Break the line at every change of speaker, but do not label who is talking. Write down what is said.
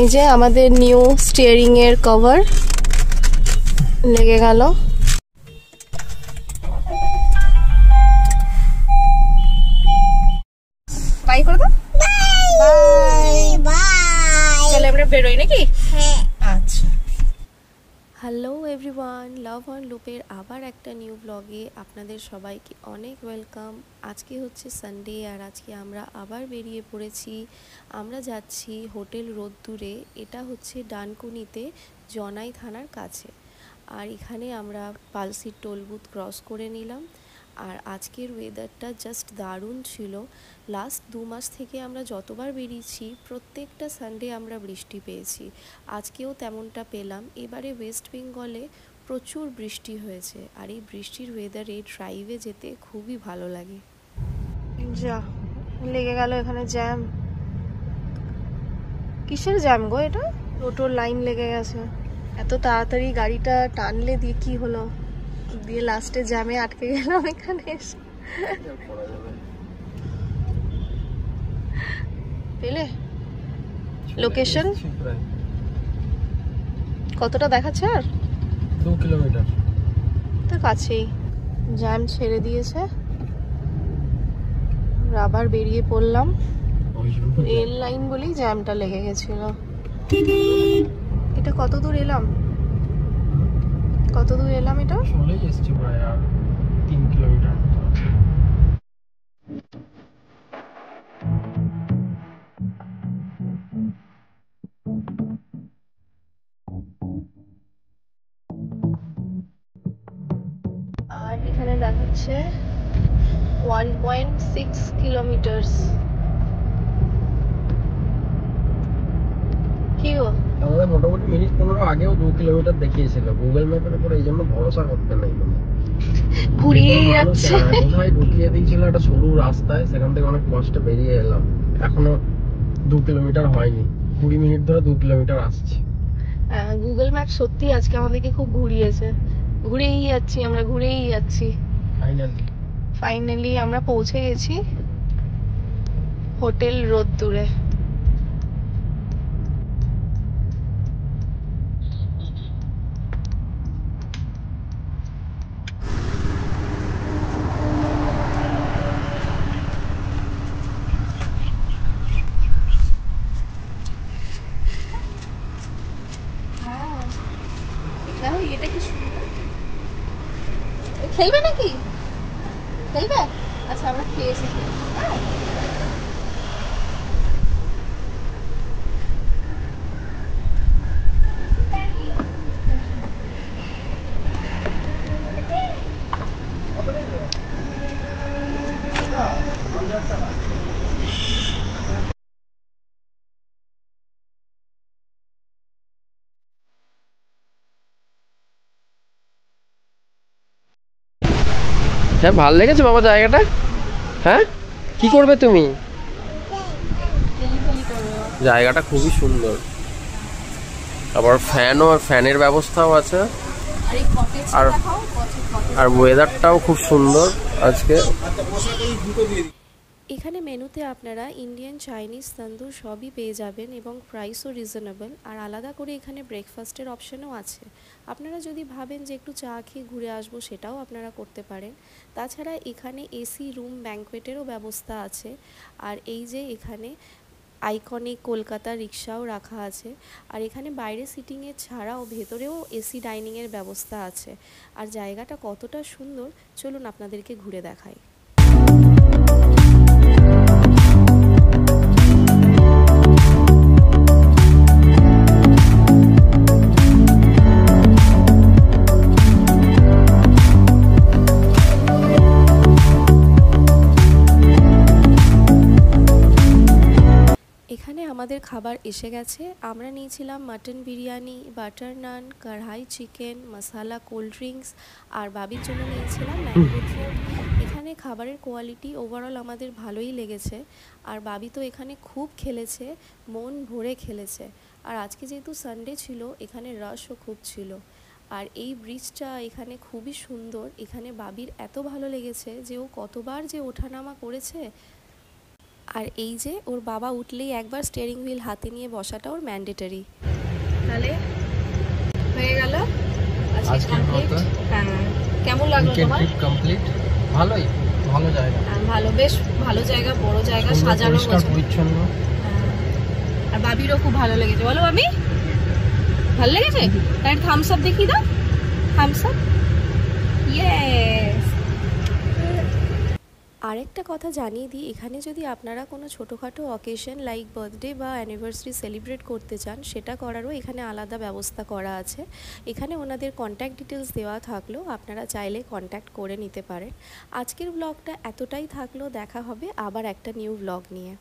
এই যে আমাদের নিউ স্টিয়ারিং এর কভার লেগে গেল। বাই করে দাও। Bye bye. চলে আমরা বেরোই নাকি? হ্যাঁ। আচ্ছা। হ্যালো এভরিওয়ান, লাভ অন লুপের আবার একটা নিউ ব্লগে আপনাদের সবাইকে অনেক ওয়েলকাম। আজকে হচ্ছে সানডে আর আজকে আমরা আবার বেরিয়ে পড়েছি। আমরা যাচ্ছি হোটেল রোদ্দুরে। এটা হচ্ছে ডানকুনিতে, জনাই থানার কাছে। আর এখানে আমরা পালসির টোল বুথ ক্রস করে নিলাম। আর আজকের ওয়েদারটা জাস্ট দারুণ ছিল। লাস্ট 2 মাস থেকে আমরা যতবার বেরিয়েছি প্রত্যেকটা সানডে আমরা বৃষ্টি পেয়েছি, আজকেও তেমনটা পেলাম। এবারে ওয়েস্ট বেঙ্গলে প্রচুর বৃষ্টি হয়েছে আর এই বৃষ্টির ওয়েদারে ড্রাইভে যেতে খুবই ভালো লাগে। যা লেগে গেল এখানে জ্যাম। কিসের জ্যাম গো এটা? টোটোর লাইন লেগে গেছে। এত তাড়াতাড়ি গাড়িটা টানলে দিয়ে কি হলো, দিয়ে লাস্টে জ্যামে আটকে গেলাম এখানে এসে। পেলে লোকেশন কতটা দেখাচ্ছে? আর
2 কিলোমিটার
তো কাছেই। জ্যাম ছেড়ে দিয়েছে, আবার বেরিয়ে পড়লাম। রেল লাইন বলেই জ্যামটা লেগে গেছিল। এটা কত দূর এলাম? কত দূর এলাম? এটা
চলেই এসেছি প্রায় 3 কিলোমিটার।
আর এখানে দেখাচ্ছে 1.6 কিলোমিটার। কি গো,
আমাদের মোটামুটি মিনিট 15 আগেও 2 কিলোমিটার দেখিয়েছিল গুগল ম্যাপের উপর, এই জন্য ভরসা করতে নাই।
ঘুরিয়ে যাচ্ছে।
কোথায় ঢুকিয়ে দিয়েছিল একটা সরু রাস্তায়, সেখান থেকে অনেক কষ্টে বেরিয়ে এলাম। এখনো 2 কিলোমিটার হয়নি, 20 মিনিট ধরে 2 কিলোমিটার আসছি।
গুগল ম্যাপ সত্যি আজকে আমাদেরকে খুব ঘুরিয়েছে। ঘুরেই যাচ্ছি আমরা, ঘুরেই যাচ্ছি। ফাইনালি আমরা পৌঁছে গেছি হোটেল রোদ্দুরে। এটা কি খেলবে নাকি? খেলবে? আচ্ছা আমরা খেয়েছি।
হ্যাঁ, ভালো লেগেছে বাবা জায়গাটা? হ্যাঁ, কি করবে তুমি? জায়গাটা খুবই সুন্দর, আবার ফ্যানও, আর ফ্যানের ব্যবস্থাও আছে। আর আর ওয়েদারটাও খুব সুন্দর আজকে।
এখানে মেনুতে আপনারা ইন্ডিয়ান, চাইনিজ, তন্দুর সবই পেয়ে যাবেন এবং প্রাইসও রিজনেবল। আর আলাদা করে এখানে ব্রেকফাস্টের অপশানও আছে। আপনারা যদি ভাবেন যে একটু চা খেয়ে ঘুরে আসবো, সেটাও আপনারা করতে পারেন। তাছাড়া এখানে এসি রুম ব্যাঙ্কোয়েটেরও ব্যবস্থা আছে। আর এই যে এখানে আইকনিক কলকাতা রিক্সাও রাখা আছে। আর এখানে বাইরে সিটিংয়ের ছাড়াও ভেতরেও এসি ডাইনিংয়ের ব্যবস্থা আছে। আর জায়গাটা কতটা সুন্দর চলুন আপনাদেরকে ঘুরে দেখাই। এখানে আমাদের খাবার এসে গেছে। আমরা নিয়েছিলাম মাটন বিরিয়ানি, বাটার নান, কড়াই চিকেন, মশালা, কোল্ড ড্রিঙ্কস, আর বাবির জন্য নিয়েছিলাম ম্যাঙ্গো ড্রিঙ্ক। এখানে খাবারের কোয়ালিটি ওভারঅল আমাদের ভালোই লেগেছে। আর বাবি তো এখানে খুব খেলেছে, মন ভরে খেলেছে। আর আজকে যেহেতু সানডে ছিল, এখানে রাশও খুব ছিল। আর এই ব্রিজটা এখানে খুবই সুন্দর। এখানে বাবির এত ভালো লেগেছে যে ও কতবার যে ওঠানামা করেছে। আর এই যে ওর বাবা উঠলেই একবার স্টিয়ারিং হুইল হাতে নিয়ে বসাটা ওর ম্যান্ডেটরি। তাহলে হয়ে গেল আজকে কমপ্লিট। হ্যাঁ, কেমন লাগলো তোমার?
কমপ্লিট, ভালোই, ভালো জায়গা।
ভালো, বেশ ভালো জায়গা, বড় জায়গা, সাজানো
পরিচ্ছন্ন।
আর বাবিরও খুব ভালো লেগেছে। বলো বাবি, ভালো লেগেছে? তার থামস আপ দেখিয়ে দাও, থামস আপ। ইয়েস। আরেকটা কথা জানিয়ে দিই, এখানে যদি আপনারা কোনো ছোটোখাটো অকেশন লাইক বার্থডে বা অ্যানিভার্সারি সেলিব্রেট করতে চান, সেটা করারও এখানে আলাদা ব্যবস্থা করা আছে। এখানে ওনাদের কন্ট্যাক্ট ডিটেলস দেওয়া থাকলেও আপনারা চাইলে কন্ট্যাক্ট করে নিতে পারেন। আজকের ব্লগটা এতটাই থাকলো, দেখা হবে আবার একটা নিউ ব্লগ নিয়ে।